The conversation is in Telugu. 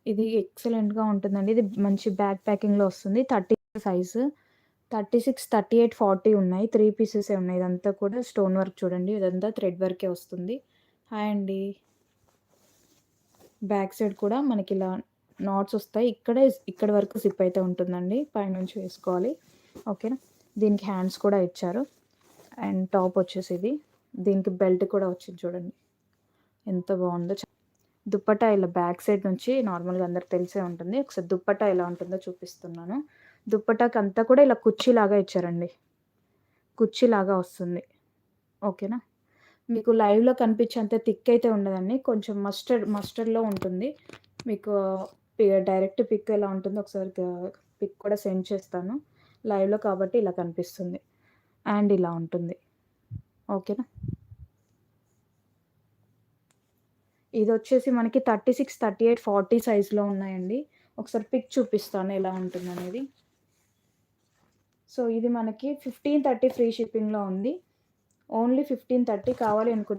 ఇది ఎక్సలెంట్‌గా ఉంటుందండి. ఇది మంచి బ్యాక్ ప్యాకింగ్‌లో వస్తుంది. 30 సైజు. 36, 38, 40 ఉన్నాయి. 3 పీసెసే ఉన్నాయి. ఇదంతా కూడా స్టోన్ వర్క్ చూడండి. ఇదంతా థ్రెడ్ వర్కే వస్తుంది. హాయ్ అండి. బ్యాక్ సైడ్ కూడా మనకిలా నాట్స్ ఒస్తాయి. ఇక్కడి వరకు జిప్ అయితే ఉంటుందండి. పైనుంచి వేసుకోవాలి. ఓకేనా. దీనికి హ్యాండ్స్ కూడా ఇచ్చారు. అండ్ టాప్ వచ్చేసి ఇది. దీనికి బెల్ట్ కూడా వచ్చింది చూడండి. ఎంత బావుందో. దుప్పట్టా ఇలా బ్యాక్ సైడ్ నుంచి నార్మల్‌గా అందరికి తెలిసే ఉంటుంది. ఒకసారి దుప్పట్టా ఎలా ఉంటుందో చూపిస్తున్నాను. దుప్పట్టాకంతా కూడా ఇలా కుర్చీలాగా ఇచ్చారండి. కుర్చీలాగా వస్తుంది. ఓకేనా. మీకు లైవ్‌లో కనిపించేంత థిక్ అయితే ఉండదండి. కొంచెం మస్టర్డ్‌లో ఉంటుంది. మీకు డైరెక్ట్ పిక్ ఎలా ఉంటుందో ఒకసారి పిక్ కూడా సెండ్ చేస్తాను. లైవ్‌లో కాబట్టి ఇలా కనిపిస్తుంది. అండ్ ఇలా ఉంటుంది. ఓకేనా. ఇదొచ్చేసి మనకి 36, 38, 40 సైజ్‌లో ఉన్నాయండి. ఒకసారి పిక్ చూపిస్తాను ఎలా ఉంటుందనేది. సో, ఇది మనకి 1530 ఫ్రీ షిప్పింగ్‌లో ఉంది. ఓన్లీ 1530 కావాలి అనుకుంటే